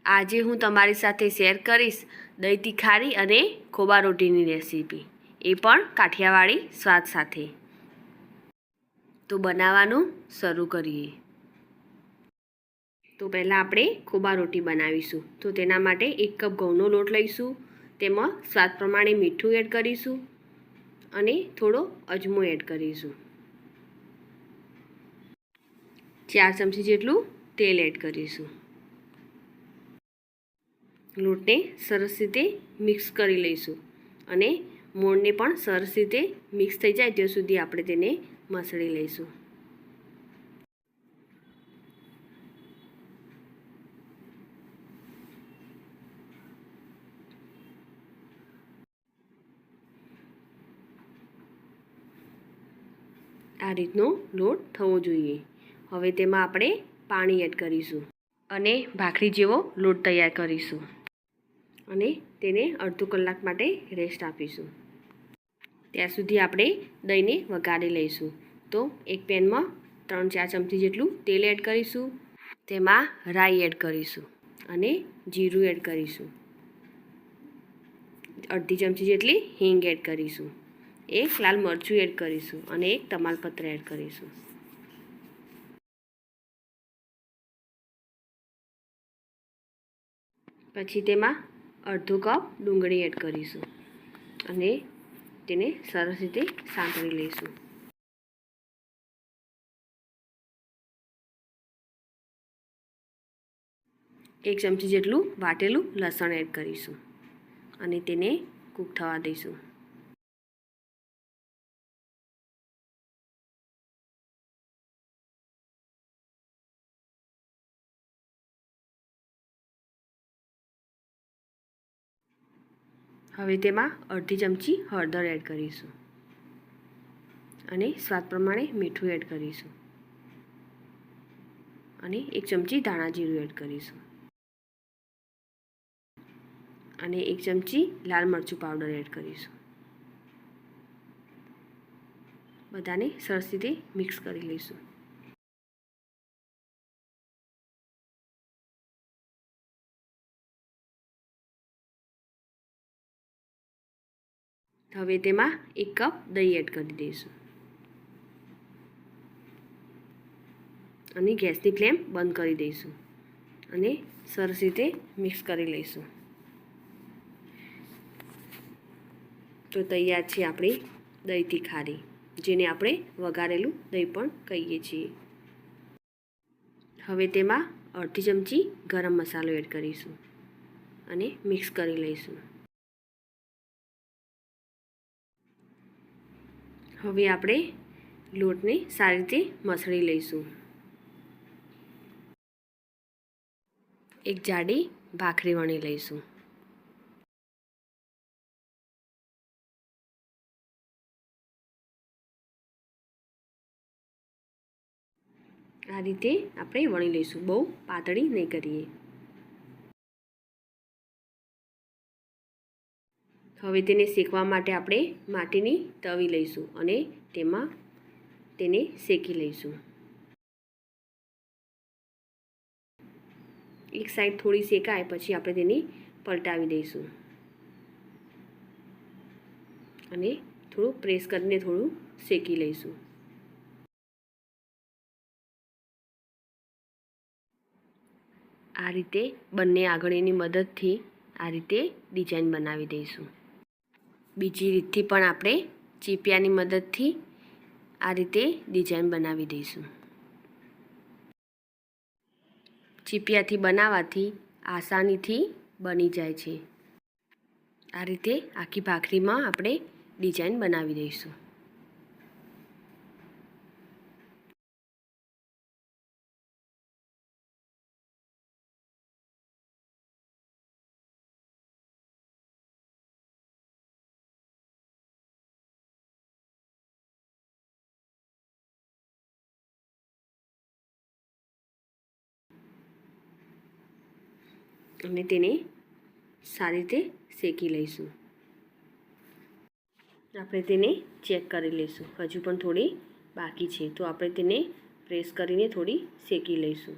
આજે હું તમારી સાથે શેર કરીશ દહીં તીખારી અને ખોબા રોટીની રેસીપી, એ પણ કાઠિયાવાડી સ્વાદ સાથે. તો બનાવવાનું શરૂ કરીએ. તો પહેલાં આપણે ખોબા રોટી બનાવીશું. તો તેના માટે 1 કપ ઘઉંનો લોટ લઈશું. તેમાં સ્વાદ પ્રમાણે મીઠું એડ કરીશું અને થોડો અજમો એડ કરીશું. 4 ચમચી જેટલું તેલ એડ કરીશું. લોટને સરસ રીતે મિક્સ કરી લઈશું અને મોણને પણ સરસ રીતે મિક્સ થઈ જાય ત્યાં સુધી આપણે તેને મસળી લઈશું. આ રીતનો લોટ થવો જોઈએ. હવે તેમાં આપણે પાણી એડ કરીશું અને ભાખરી જેવો લોટ તૈયાર કરીશું અને તેને અડધો કલાક માટે રેસ્ટ આપીશું. ત્યાં સુધી આપણે દહીંને વઘારી લઈશું. તો એક પેનમાં 3-4 ચમચી જેટલું તેલ એડ કરીશું. તેમાં રાઈ એડ કરીશું અને જીરું એડ કરીશું. અડધી ચમચી જેટલી હિંગ એડ કરીશું. 1 લાલ મરચું એડ કરીશું અને 1 તમાલપત્ર એડ કરીશું. પછી તેમાં અડધો કપ ડુંગળી એડ કરીશું અને તેને સરસ રીતે સાંતળી લઈશું. એક ચમચી જેટલું વાટેલું લસણ એડ કરીશું અને તેને કૂક થવા દઈશું. હવે તેમાં અડધી ચમચી હળદર એડ કરીશું અને સ્વાદ પ્રમાણે મીઠું એડ કરીશું અને 1 ચમચી ધાણા જીરું એડ કરીશું અને 1 ચમચી લાલ મરચું પાવડર એડ કરીશું. બધાને સરસ રીતે મિક્સ કરી લઈશું. હવે તેમાં 1 કપ દહીં એડ કરી દઈશું અને ગેસની ફ્લેમ બંધ કરી દઈશું અને સરસ રીતે મિક્સ કરી લઈશું. તો તૈયાર છે આપણી દહીં તીખારી, જેને આપણે વઘારેલું દહીં પણ કહીએ છીએ. હવે તેમાં અડધી ચમચી ગરમ મસાલો એડ કરીશું અને મિક્સ કરી લઈશું. હવે આપણે લોટને સારી રીતે મસળી લઈશું. એક જાડી ભાખરી વણી લઈશું. આ રીતે આપણે વણી લઈશું, બહુ પાતળી નહીં કરીએ. હવે તેને શેકવા માટે આપણે માટીની તવી લઈશું અને તેમાં તેને શેકી લઈશું. એક સાઈડ થોડી શેકાય પછી આપણે તેને પલટાવી દઈશું અને થોડું પ્રેસ કરીને થોડું શેકી લઈશું. આ રીતે બંને આંગળીની મદદથી આ રીતે ડિઝાઇન બનાવી દઈશું. બીજી રીતથી પણ આપણે ચીપિયાની મદદથી આ રીતે ડિઝાઇન બનાવી દઈશું. ચીપિયાથી બનાવવાથી આસાનીથી બની જાય છે. આ રીતે આખી ભાખરીમાં આપણે ડિઝાઇન બનાવી દઈશું. અને તેને સારી રીતે શેકી લઈશું. આપણે તેને ચેક કરી લઈશું. હજુ પણ થોડી બાકી છે, તો આપણે તેને પ્રેસ કરીને થોડી શેકી લઈશું.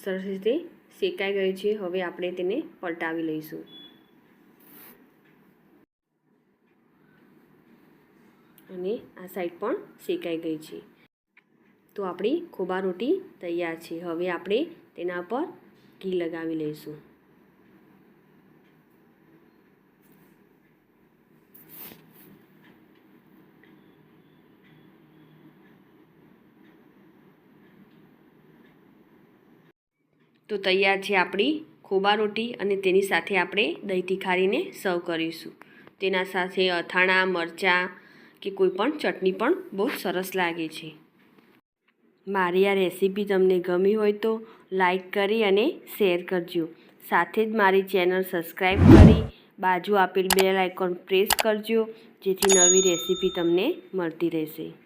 સરસ રીતે શેકાઈ ગયું છે. હવે આપણે તેને પલટાવી લઈશું. અને આ સાઈડ પણ શેકાઈ ગઈ છે. તો આપણી ખોબા રોટી તૈયાર છે. હવે આપણે તેના પર ઘી લગાવી લઈશું. તો તૈયાર છે આપણી ખોબા રોટી અને તેની સાથે આપણે દહીં તિખારીને સર્વ કરીશું. તેના સાથે અથાણા, મરચાં કે કોઈ પણ ચટણી પણ બહુ સરસ લાગે છે. મારી આ રેસીપી તમને ગમી હોય તો લાઈક કરી અને શેર કરજો. સાથે જ મારી ચેનલ સબસ્ક્રાઈબ કરી બાજુ આપેલ બેલ આઇકોન પ્રેસ કરજો, જેથી નવી રેસીપી તમને મળતી રહેશે.